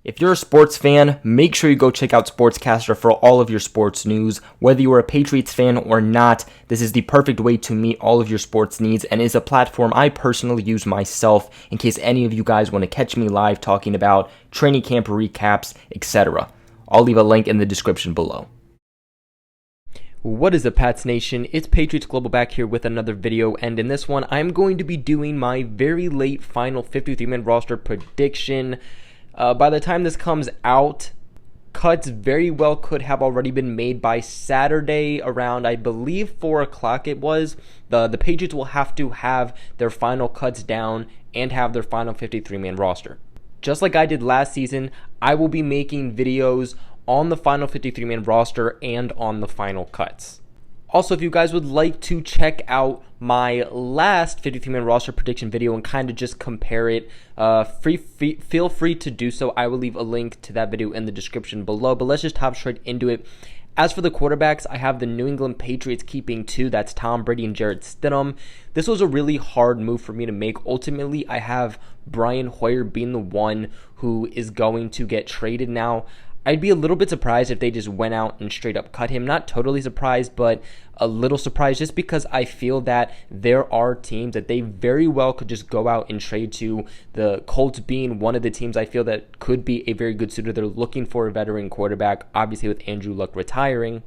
If you're a sports fan, make sure you go check out SportsCastr for all of your sports news. Whether you are a Patriots fan or not, this is the perfect way to meet all of your sports needs and is a platform I personally use myself in case any of you guys want to catch me live talking about training camp recaps, etc. I'll leave a link in the description below. What is up, Pats Nation? It's Patriots Global back here with another video, and in this one, I'm going to be doing my very late final 53-man roster prediction. By the time this comes out, cuts very well could have already been made by Saturday around, I believe, 4 o'clock it was. The Patriots will have to have their final cuts down and have their final 53-man roster. Just like I did last season, I will be making videos on the final 53-man roster and on the final cuts. Also, if you guys would like to check out my last 53-man roster prediction video and kind of just compare it, feel free to do so. I will leave a link to that video in the description below, but let's just hop straight into it. As for the quarterbacks, I have the New England Patriots keeping 2. That's Tom Brady and Jarrett Stidham. This was a really hard move for me to make. Ultimately, I have Brian Hoyer being the one who is going to get traded now. I'd be a little bit surprised if they just went out and straight up cut him. Not totally surprised, but a little surprised just because I feel that there are teams that they very well could just go out and trade to. The Colts being one of the teams I feel that could be a very good suitor. They're looking for a veteran quarterback, obviously with Andrew Luck retiring.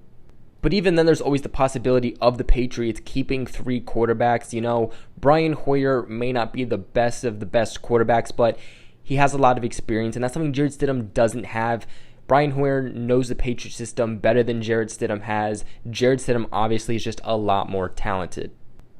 But even then, there's always the possibility of the Patriots keeping 3 quarterbacks. You know, Brian Hoyer may not be the best of the best quarterbacks, but he has a lot of experience, and that's something Jarrett Stidham doesn't have. Brian Hoyer knows the Patriot system better than Jarrett Stidham has. Jarrett Stidham obviously is just a lot more talented.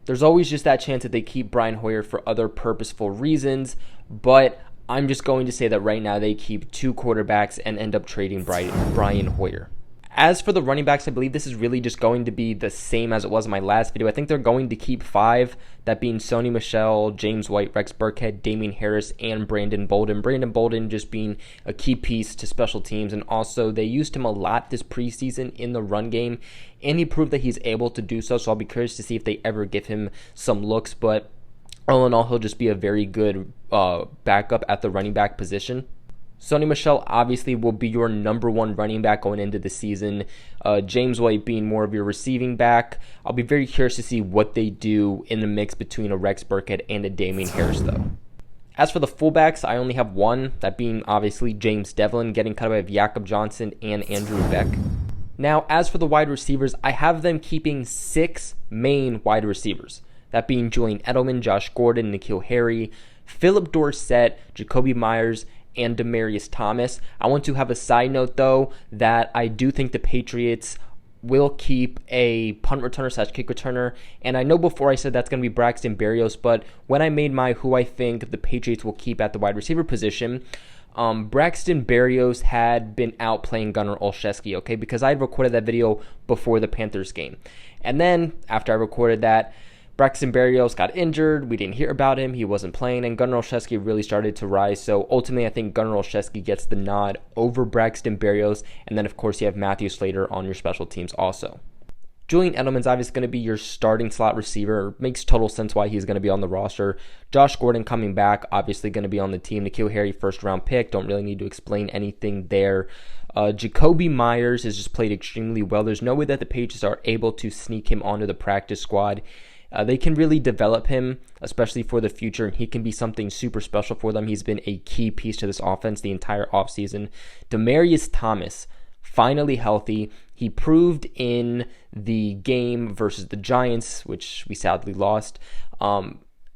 There's always just that chance that they keep Brian Hoyer for other purposeful reasons, but I'm just going to say that right now they keep 2 quarterbacks and end up trading Brian Hoyer. As for the running backs, I believe this is really just going to be the same as it was in my last video. I think they're going to keep 5, that being Sony Michel, James White, Rex Burkhead, Damian Harris, and Brandon Bolden. Brandon Bolden just being a key piece to special teams, and also they used him a lot this preseason in the run game, and he proved that he's able to do so, so I'll be curious to see if they ever give him some looks, but all in all, he'll just be a very good backup at the running back position. Sony Michel obviously will be your number 1 running back going into the season. James White being more of your receiving back. I'll be very curious to see what they do in the mix between a Rex Burkhead and a Damian Harris, though. As for the fullbacks, I only have 1, that being obviously James Devlin, getting cut away of Jakob Johnson and Andrew Beck. Now, as for the wide receivers, I have them keeping 6 main wide receivers, that being Julian Edelman, Josh Gordon, N'Keal Harry, Philip Dorsett, Jakobi Meyers, and Demaryius Thomas. I want to have a side note, though, that I do think the Patriots will keep a punt returner / kick returner, and I know before I said that's going to be Braxton Berrios, but when I made my who I think the Patriots will keep at the wide receiver position, Braxton Berrios had been out playing Gunnar Olszewski, okay, because I had recorded that video before the Panthers game, and then after I recorded that, Braxton Berrios got injured. We didn't hear about him. He wasn't playing, and Gunnar Olszewski really started to rise. So ultimately, I think Gunnar Olszewski gets the nod over Braxton Berrios. And then, of course, you have Matthew Slater on your special teams also. Julian Edelman's obviously going to be your starting slot receiver. Makes total sense why he's going to be on the roster. Josh Gordon coming back, obviously going to be on the team. N'Keal Harry, first-round pick. Don't really need to explain anything there. Jakobi Meyers has just played extremely well. There's no way that the Patriots are able to sneak him onto the practice squad. They can really develop him, especially for the future, and he can be something super special for them. He's been a key piece to this offense the entire offseason. Demaryius Thomas, finally healthy. He proved in the game versus the Giants, which we sadly lost,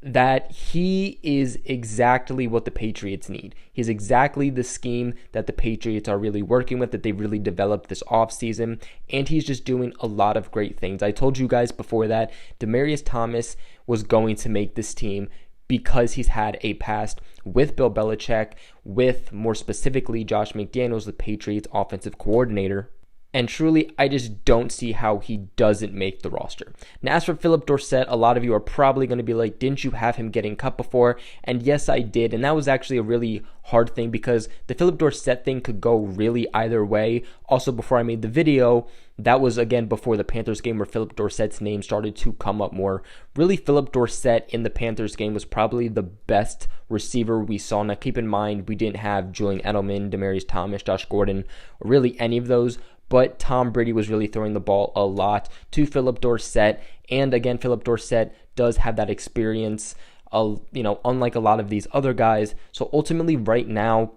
that he is exactly what the Patriots need. He's exactly the scheme that the Patriots are really working with, that they really developed this offseason, and he's just doing a lot of great things. I told you guys before that Demaryius Thomas was going to make this team because he's had a past with Bill Belichick, with more specifically Josh McDaniels, the Patriots offensive coordinator. And truly, I just don't see how he doesn't make the roster. Now, as for Philip Dorsett, a lot of you are probably going to be like, didn't you have him getting cut before? And yes, I did. And that was actually a really hard thing because the Philip Dorsett thing could go really either way. Also, before I made the video, that was again before the Panthers game where Philip Dorsett's name started to come up more. Really, Philip Dorsett in the Panthers game was probably the best receiver we saw. Now, keep in mind, we didn't have Julian Edelman, Demaryius Thomas, Josh Gordon, or really any of those. But Tom Brady was really throwing the ball a lot to Philip Dorsett. And again, Philip Dorsett does have that experience, unlike a lot of these other guys. So ultimately, right now,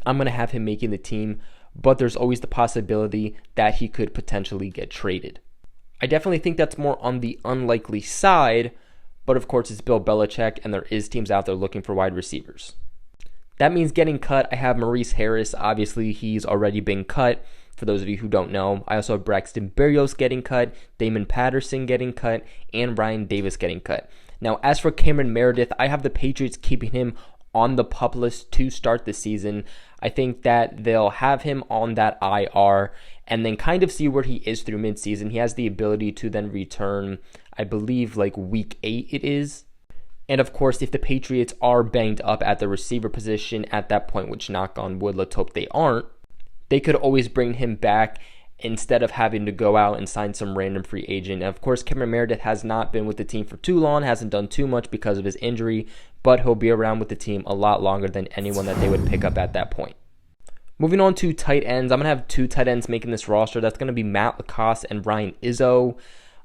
I'm going to have him making the team. But there's always the possibility that he could potentially get traded. I definitely think that's more on the unlikely side. But of course, it's Bill Belichick, and there is teams out there looking for wide receivers. That means getting cut. I have Maurice Harris. Obviously, he's already been cut. For those of you who don't know, I also have Braxton Berrios getting cut, Damon Patterson getting cut, and Ryan Davis getting cut. Now, as for Cameron Meredith, I have the Patriots keeping him on the PUP list to start the season. I think that they'll have him on that IR and then kind of see where he is through midseason. He has the ability to then return, I believe, like week 8 it is. And of course, if the Patriots are banged up at the receiver position at that point, which knock on wood, let's hope they aren't, they could always bring him back instead of having to go out and sign some random free agent. And of course, Cameron Meredith has not been with the team for too long, hasn't done too much because of his injury, but he'll be around with the team a lot longer than anyone that they would pick up at that point. Moving on to tight ends, I'm going to have 2 tight ends making this roster. That's going to be Matt LaCosse and Ryan Izzo.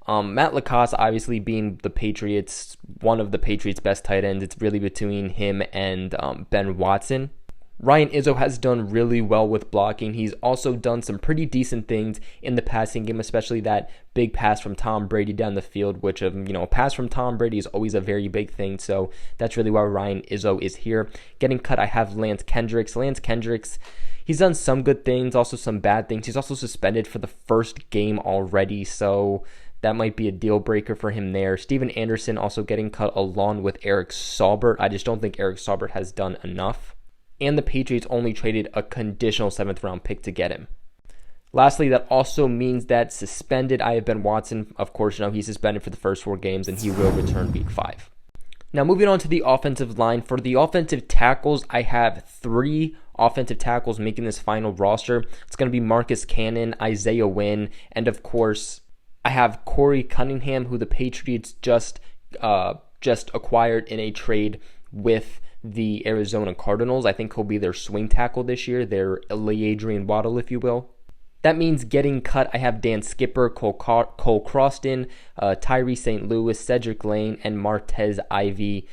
Matt LaCosse, obviously being the Patriots, one of the Patriots' best tight ends. It's really between him and Ben Watson. Ryan Izzo has done really well with blocking. He's also done some pretty decent things in the passing game, especially that big pass from Tom Brady down the field, which, a pass from Tom Brady is always a very big thing. So that's really why Ryan Izzo is here. Getting cut, I have Lance Kendricks. Lance Kendricks, he's done some good things, also some bad things. He's also suspended for the first game already, so that might be a deal breaker for him there. Steven Anderson also getting cut along with Eric Saubert. I just don't think Eric Saubert has done enough. And the Patriots only traded a conditional 7th round pick to get him. Lastly, that also means that suspended, I have Ben Watson. Of course, he's suspended for the first 4 games, and he will return week 5. Now, moving on to the offensive line. For the offensive tackles, I have 3 offensive tackles making this final roster. It's going to be Marcus Cannon, Isaiah Wynn, and of course, I have Corey Cunningham, who the Patriots just acquired in a trade with the Arizona Cardinals. I think he'll be their swing tackle this year, their Adrian Waddle, if you will. That means getting cut, I have Dan Skipper, Cole Croston, Tyree St. Louis, Cedric Lane, and Martez Ivey.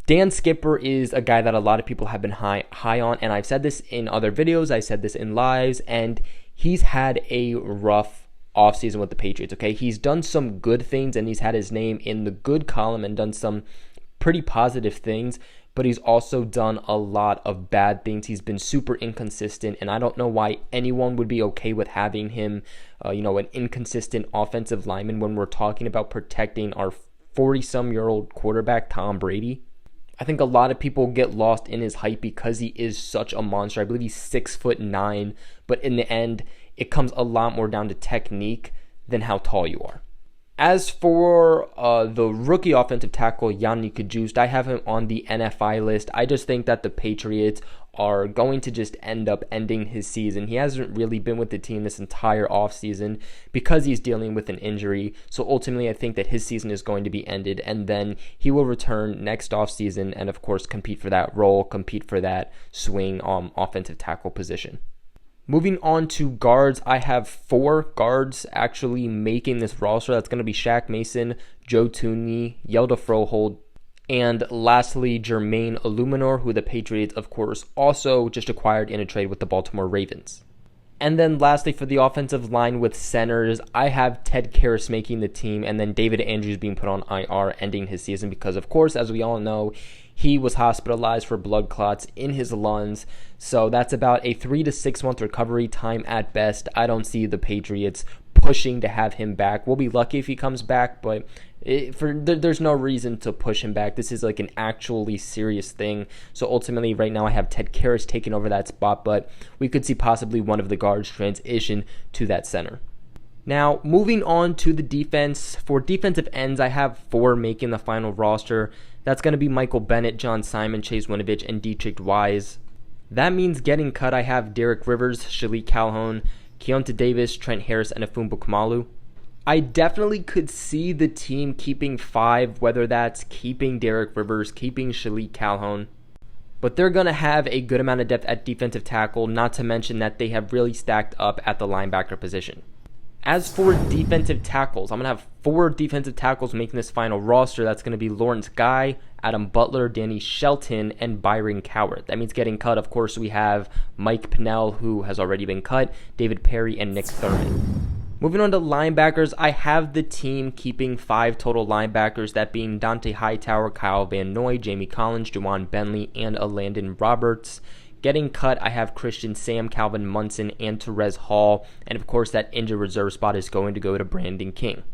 Dan Skipper is a guy that a lot of people have been high on, and I've said this in other videos, I said this in lives, and he's had a rough offseason with the Patriots, okay? He's done some good things, and he's had his name in the good column and done some pretty positive things, but he's also done a lot of bad things. He's been super inconsistent, and I don't know why anyone would be okay with having him, an inconsistent offensive lineman when we're talking about protecting our 40-some-year-old quarterback, Tom Brady. I think a lot of people get lost in his hype because he is such a monster. I believe he's 6'9", but in the end, it comes a lot more down to technique than how tall you are. As for the rookie offensive tackle, Yannick Kajust, I have him on the NFI list. I just think that the Patriots are going to just end up ending his season. He hasn't really been with the team this entire offseason because he's dealing with an injury. So ultimately, I think that his season is going to be ended, and then he will return next offseason and, of course, compete for that role, compete for that swing offensive tackle position. Moving on to guards, I have 4 guards actually making this roster. That's going to be Shaq Mason, Joe Thuney, Yelda Frohold, and lastly, Jermaine Illuminor, who the Patriots, of course, also just acquired in a trade with the Baltimore Ravens. And then lastly, for the offensive line with centers, I have Ted Karras making the team, and then David Andrews being put on IR, ending his season because, of course, as we all know, he was hospitalized for blood clots in his lungs. So that's about a 3 to 6 month recovery time at best. I don't see the Patriots pushing to have him back. We'll be lucky if he comes back, but There's no reason to push him back. This is like an actually serious thing. So ultimately, right now I have Ted Karras taking over that spot, but we could see possibly one of the guards transition to that center. Now, moving on to the defense. For defensive ends, I have 4 making the final roster. That's going to be Michael Bennett, John Simon, Chase Winovich, and Dietrich Wise. That means getting cut, I have Derek Rivers, Shalik Calhoun, Keonta Davis, Trent Harris, and Efumbu Kamalu. I definitely could see the team keeping 5, whether that's keeping Derek Rivers, keeping Shalik Calhoun. But they're going to have a good amount of depth at defensive tackle, not to mention that they have really stacked up at the linebacker position. As for defensive tackles, I'm going to have 4 defensive tackles making this final roster. That's going to be Lawrence Guy, Adam Butler, Danny Shelton, and Byron Coward. That means getting cut, of course, we have Mike Pennell, who has already been cut, David Perry, and Nick Thurman. Moving on to linebackers, I have the team keeping 5 total linebackers, that being Dante Hightower, Kyle Van Noy, Jamie Collins, Juwan Bentley, and Landon Roberts. Getting cut, I have Christian Sam, Calvin Munson, and Terez Hall, and of course that injured reserve spot is going to go to Brandon King.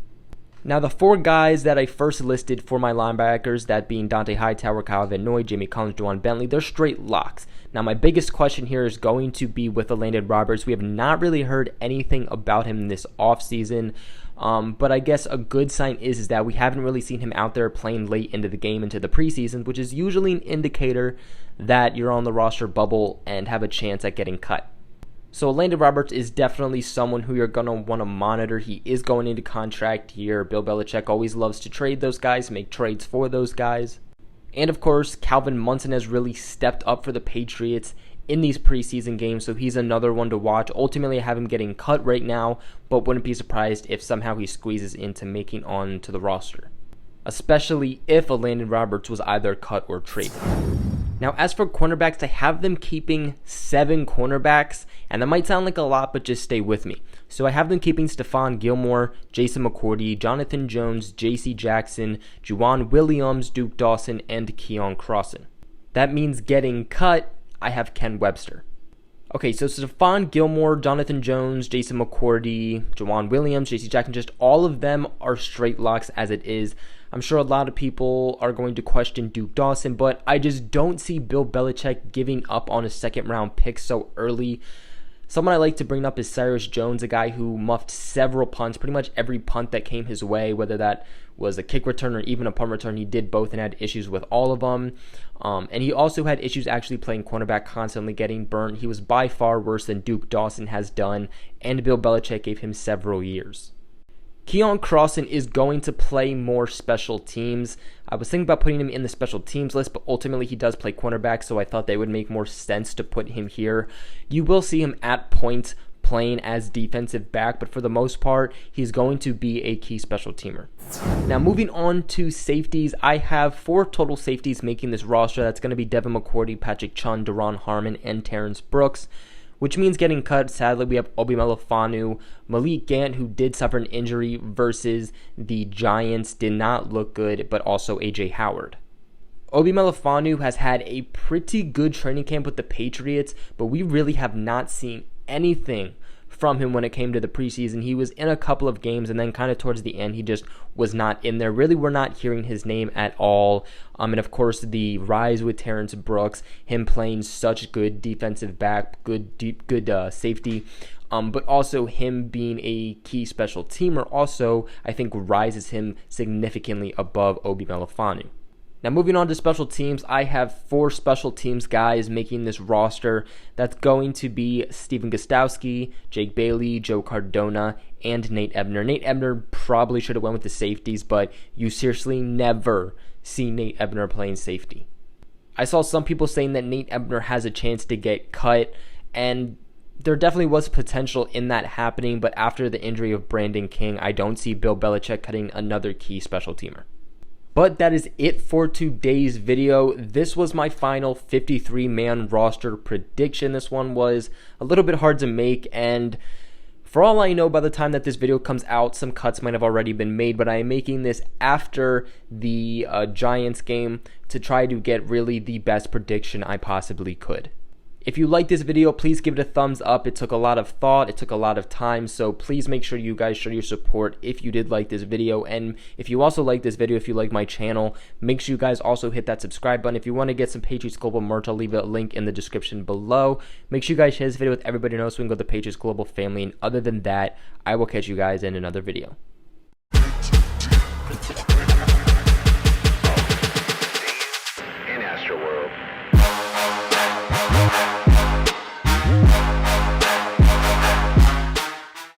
Now, the 4 guys that I first listed for my linebackers, that being Dante Hightower, Kyle Van Noy, Jamie Collins, Juwan Bentley, they're straight locks. Now, my biggest question here is going to be with Landon Roberts. We have not really heard anything about him this offseason, but I guess a good sign is that we haven't really seen him out there playing late into the game, into the preseason, which is usually an indicator that you're on the roster bubble and have a chance at getting cut. So Landon Roberts is definitely someone who you're going to want to monitor. He is going into contract year. Bill Belichick always loves to trade those guys, make trades for those guys. And of course, Calvin Munson has really stepped up for the Patriots in these preseason games, so he's another one to watch. Ultimately, I have him getting cut right now, but wouldn't be surprised if somehow he squeezes into making on to the roster, especially if Landon Roberts was either cut or traded. Now, as for cornerbacks, I have them keeping 7 cornerbacks, and that might sound like a lot, but just stay with me. So I have them keeping Stephon Gilmore, Jason McCourty, Jonathan Jones, J.C. Jackson, Juwan Williams, Duke Dawson, and Keon Crossan. That means getting cut, I have Ken Webster. Okay, so Stephon Gilmore, Jonathan Jones, Jason McCourty, Juwan Williams, J.C. Jackson, just all of them are straight locks as it is. I'm sure a lot of people are going to question Duke Dawson, but I just don't see Bill Belichick giving up on a second-round pick so early. Someone I like to bring up is Cyrus Jones, a guy who muffed several punts, pretty much every punt that came his way, whether that was a kick return or even a punt return. He did both and had issues with all of them. And he also had issues actually playing cornerback, constantly getting burnt. He was by far worse than Duke Dawson has done, and Bill Belichick gave him several years. Keon Crossan is going to play more special teams. I was thinking about putting him in the special teams list, but ultimately he does play cornerback, so I thought that it would make more sense to put him here. You will see him at points playing as defensive back, but for the most part, he's going to be a key special teamer. Now, moving on to safeties, I have 4 total safeties making this roster. That's going to be Devin McCourty, Patrick Chung, Daron Harmon, and Terrence Brooks, which means getting cut. Sadly, we have Obi Melifonwu, Malik Gant, who did suffer an injury versus the Giants, did not look good, but also A.J. Howard. Obi Melifonwu has had a pretty good training camp with the Patriots, but we really have not seen anything from him when it came to the preseason. He was in a couple of games, and then kind of towards the end, he just was not in there. Really, we're not hearing his name at all. And of course, the rise with Terrence Brooks, him playing such good defensive back, good safety, but also him being a key special teamer also, I think, rises him significantly above Obi Melifonwu. Now, moving on to special teams, I have 4 special teams guys making this roster. That's going to be Stephen Gostkowski, Jake Bailey, Joe Cardona, and Nate Ebner. Nate Ebner probably should have went with the safeties, but you seriously never see Nate Ebner playing safety. I saw some people saying that Nate Ebner has a chance to get cut, and there definitely was potential in that happening, but after the injury of Brandon King, I don't see Bill Belichick cutting another key special teamer. But that is it for today's video. This was my final 53-man roster prediction. This one was a little bit hard to make, and for all I know, by the time that this video comes out, some cuts might have already been made, but I am making this after the Giants game to try to get really the best prediction I possibly could. If you like this video, please give it a thumbs up. It took a lot of thought, it took a lot of time, so please make sure you guys show your support if you did like this video. And if you also like this video, if you like my channel, make sure you guys also hit that subscribe button. If you want to get some Patriots Global merch, I'll leave a link in the description below. Make sure you guys share this video with everybody who knows so we can go to the Patriots Global family. And other than that, I will catch you guys in another video.